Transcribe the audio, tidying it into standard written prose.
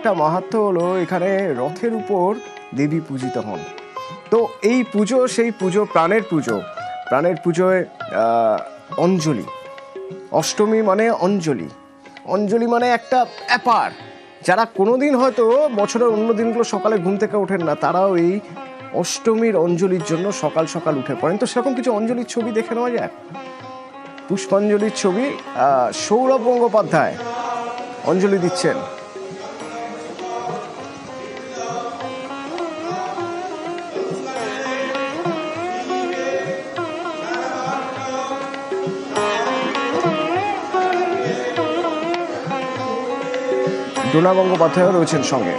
একটা মাহাত্ম্য হলো, এখানে রথের উপর দেবী পূজিত হন। তো এই পুজো সেই পুজো, প্রাণের পুজো। প্রাণের পুজোয় অঞ্জলি, অষ্টমী মানে অঞ্জলি, অঞ্জলি মানে একটা ব্যাপার। যারা কোনোদিন হয়তো বছরের অন্য দিনগুলো সকালে ঘুম থেকে ওঠেন না, তারাও এই অষ্টমীর অঞ্জলির জন্য সকাল সকাল উঠে পড়েন। তো সেরকম কিছু অঞ্জলির ছবি দেখে নেওয়া যায়। পুষ্পাঞ্জলির ছবি, সৌরভ গঙ্গোপাধ্যায় অঞ্জলি দিচ্ছেন। ডোনা গঙ্গোপাধ্যায়ও রয়েছেন সঙ্গে।